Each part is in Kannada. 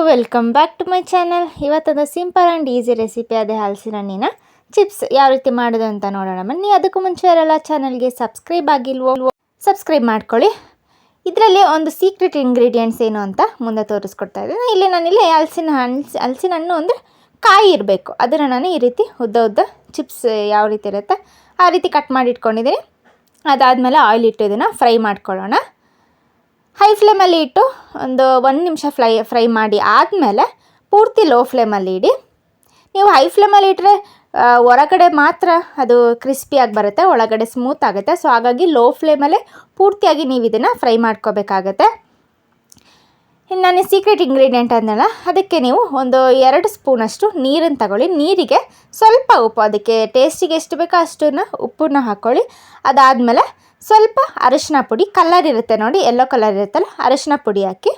Welcome back to my channel. ಇವತ್ತೊಂದು ಸಿಂಪಲ್ ಆ್ಯಂಡ್ ಈಸಿ ರೆಸಿಪಿ, ಅದೇ ಹಲಸಿನ ಹಣ್ಣಿನ ಚಿಪ್ಸ್ ಯಾವ ರೀತಿ ಮಾಡೋದು ಅಂತ ನೋಡೋಣ ಬನ್ನಿ. ಅದಕ್ಕೂ ಮುಂಚೆ ಯಾರೆಲ್ಲ ಚಾನಲ್ಗೆ ಸಬ್ಸ್ಕ್ರೈಬ್ ಆಗಿಲ್ವೋ ಸಬ್ಸ್ಕ್ರೈಬ್ ಮಾಡ್ಕೊಳ್ಳಿ. ಇದರಲ್ಲಿ ಒಂದು ಸೀಕ್ರೆಟ್ ಇಂಗ್ರೀಡಿಯೆಂಟ್ಸ್ ಏನು ಅಂತ ಮುಂದೆ ತೋರಿಸ್ಕೊಡ್ತಾ ಇದ್ದೀನಿ. ಇಲ್ಲಿ ನಾನಿಲ್ಲಿ ಹಲಸಿನ ಹಣ್ಣು ಅಂದರೆ ಕಾಯಿ ಇರಬೇಕು, ಅದನ್ನು ನಾನು ಈ ರೀತಿ ಉದ್ದ ಉದ್ದ ಚಿಪ್ಸ್ ಯಾವ ರೀತಿ ಇರುತ್ತೆ ಆ ರೀತಿ ಕಟ್ ಮಾಡಿ ಇಟ್ಕೊಂಡಿದ್ದೀನಿ. ಅದಾದಮೇಲೆ ಆಯಿಲ್ ಇಟ್ಟು ಇದನ್ನು ಫ್ರೈ ಮಾಡ್ಕೊಳ್ಳೋಣ. ಹೈ ಫ್ಲೇಮಲ್ಲಿ ಇಟ್ಟು ಒಂದು 1 ನಿಮಿಷ ಫ್ರೈ ಮಾಡಿ ಆದಮೇಲೆ ಪೂರ್ತಿ ಲೋ ಫ್ಲೇಮಲ್ಲಿ ಇಡಿ. ನೀವು ಹೈ ಫ್ಲೇಮಲ್ಲಿ ಇಟ್ಟರೆ ಹೊರಗಡೆ ಮಾತ್ರ ಅದು ಕ್ರಿಸ್ಪಿಯಾಗಿ ಬರುತ್ತೆ, ಒಳಗಡೆ ಸ್ಮೂತ್ ಆಗುತ್ತೆ. ಸೊ ಹಾಗಾಗಿ ಲೋ ಫ್ಲೇಮಲ್ಲೇ ಪೂರ್ತಿಯಾಗಿ ನೀವು ಇದನ್ನು ಫ್ರೈ ಮಾಡ್ಕೋಬೇಕಾಗತ್ತೆ. ಇನ್ನು ನಾನು ಸೀಕ್ರೆಟ್ ಇಂಗ್ರೀಡಿಯೆಂಟ್ ಅಂದಲ್ಲ, ಅದಕ್ಕೆ ನೀವು ಒಂದು 2 ಸ್ಪೂನಷ್ಟು ನೀರನ್ನು ತಗೊಳ್ಳಿ. ನೀರಿಗೆ ಸ್ವಲ್ಪ ಉಪ್ಪು, ಅದಕ್ಕೆ ಟೇಸ್ಟಿಗೆ ಎಷ್ಟು ಬೇಕೋ ಅಷ್ಟನ್ನು ಉಪ್ಪನ್ನ ಹಾಕ್ಕೊಳ್ಳಿ. ಅದಾದಮೇಲೆ ಸ್ವಲ್ಪ ಅರಿಶಿನ ಪುಡಿ, ಕಲರ್ ಇರುತ್ತೆ ನೋಡಿ, ಯೆಲ್ಲೋ ಕಲರ್ ಇರುತ್ತಲ್ಲ, ಅರಿಶಿನ ಪುಡಿ ಹಾಕಿ.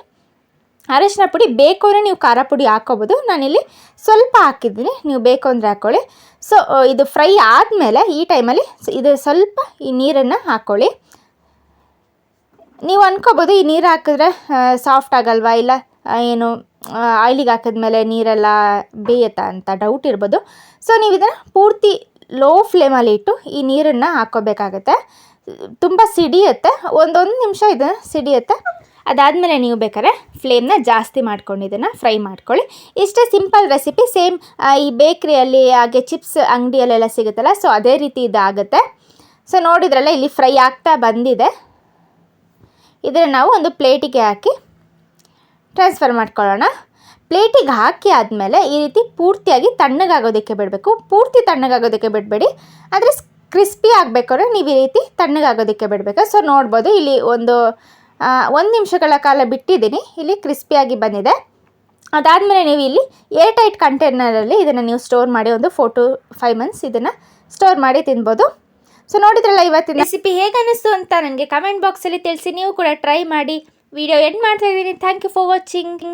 ಅರಿಶಿನ ಪುಡಿ ಬೇಕು ಅಂದರೆ ನೀವು ಖಾರ ಪುಡಿ ಹಾಕ್ಕೋಬೋದು, ನಾನಿಲ್ಲಿ ಸ್ವಲ್ಪ ಹಾಕಿದ್ದೀನಿ, ನೀವು ಬೇಕು ಅಂದರೆ ಹಾಕ್ಕೊಳ್ಳಿ. ಸೊ ಇದು ಫ್ರೈ ಆದಮೇಲೆ ಈ ಟೈಮಲ್ಲಿ ಇದು ಸ್ವಲ್ಪ ಈ ನೀರನ್ನು ಹಾಕ್ಕೊಳ್ಳಿ. ನೀವು ಅನ್ಕೋಬೋದು ಈ ನೀರು ಹಾಕಿದ್ರೆ ಸಾಫ್ಟ್ ಆಗಲ್ವಾ, ಇಲ್ಲ ಏನು ಆಯಿಲಿಗೆ ಹಾಕಿದ್ಮೇಲೆ ನೀರೆಲ್ಲ ಬೇಯುತ್ತಾ ಅಂತ ಡೌಟ್ ಇರ್ಬೋದು. ಸೊ ನೀವು ಇದನ್ನು ಪೂರ್ತಿ ಲೋ ಫ್ಲೇಮಲ್ಲಿ ಇಟ್ಟು ಈ ನೀರನ್ನು ಹಾಕ್ಕೋಬೇಕಾಗತ್ತೆ. ತುಂಬ ಸಿಡಿಯುತ್ತೆ, ಒಂದೊಂದು ನಿಮಿಷ ಇದನ್ನು ಸಿಡಿಯುತ್ತೆ. ಅದಾದಮೇಲೆ ನೀವು ಬೇಕಾದ್ರೆ ಫ್ಲೇಮ್ನ ಜಾಸ್ತಿ ಮಾಡ್ಕೊಂಡು ಇದನ್ನು ಫ್ರೈ ಮಾಡ್ಕೊಳ್ಳಿ. ಇಷ್ಟೇ ಸಿಂಪಲ್ ರೆಸಿಪಿ. ಸೇಮ್ ಈ ಬೇಕ್ರಿಯಲ್ಲಿ ಹಾಗೆ ಚಿಪ್ಸ್ ಅಂಗಡಿಯಲ್ಲೆಲ್ಲ ಸಿಗುತ್ತಲ್ಲ, ಸೊ ಅದೇ ರೀತಿ ಇದಾಗುತ್ತೆ. ಸೊ ನೋಡಿದ್ರಲ್ಲ, ಇಲ್ಲಿ ಫ್ರೈ ಆಗ್ತಾ ಬಂದಿದೆ. ಇದನ್ನು ನಾವು ಒಂದು ಪ್ಲೇಟಿಗೆ ಹಾಕಿ ಟ್ರಾನ್ಸ್ಫರ್ ಮಾಡ್ಕೊಳ್ಳೋಣ. ಪ್ಲೇಟಿಗೆ ಹಾಕಿ ಆದಮೇಲೆ ಈ ರೀತಿ ಪೂರ್ತಿಯಾಗಿ ತಣ್ಣಗಾಗೋದಕ್ಕೆ ಬಿಡಬೇಕು. ಪೂರ್ತಿ ತಣ್ಣಗಾಗೋದಕ್ಕೆ ಬಿಡಬೇಡಿ, ಆದರೆ ಕ್ರಿಸ್ಪಿ ಆಗಬೇಕಾದ್ರೆ ನೀವು ಈ ರೀತಿ ತಣ್ಣಗಾಗೋದಕ್ಕೆ ಬಿಡಬೇಕು. ಸೊ ನೋಡ್ಬೋದು, ಇಲ್ಲಿ ಒಂದು 1 ನಿಮಿಷಗಳ ಕಾಲ ಬಿಟ್ಟಿದ್ದೀನಿ, ಇಲ್ಲಿ ಕ್ರಿಸ್ಪಿಯಾಗಿ ಬಂದಿದೆ. ಅದಾದಮೇಲೆ ನೀವು ಇಲ್ಲಿ ಏರ್ ಟೈಟ್ ಕಂಟೈನರಲ್ಲಿ ಇದನ್ನು ನೀವು ಸ್ಟೋರ್ ಮಾಡಿ ಒಂದು 4 to 5 months ಇದನ್ನು ಸ್ಟೋರ್ ಮಾಡಿ ತಿನ್ಬೋದು. ಸೊ ನೋಡಿದ್ರಲ್ಲ, ಇವತ್ತಿನ ರೆಸಿಪಿ ಹೇಗೆ ಅನ್ನಿಸ್ತು ಅಂತ ನನಗೆ ಕಮೆಂಟ್ ಬಾಕ್ಸಲ್ಲಿ ತಿಳಿಸಿ. ನೀವು ಕೂಡ ಟ್ರೈ ಮಾಡಿ. ವಿಡಿಯೋ ಎಂಡ್ ಮಾಡ್ತಾ ಇದ್ದೀನಿ. Thank you for watching.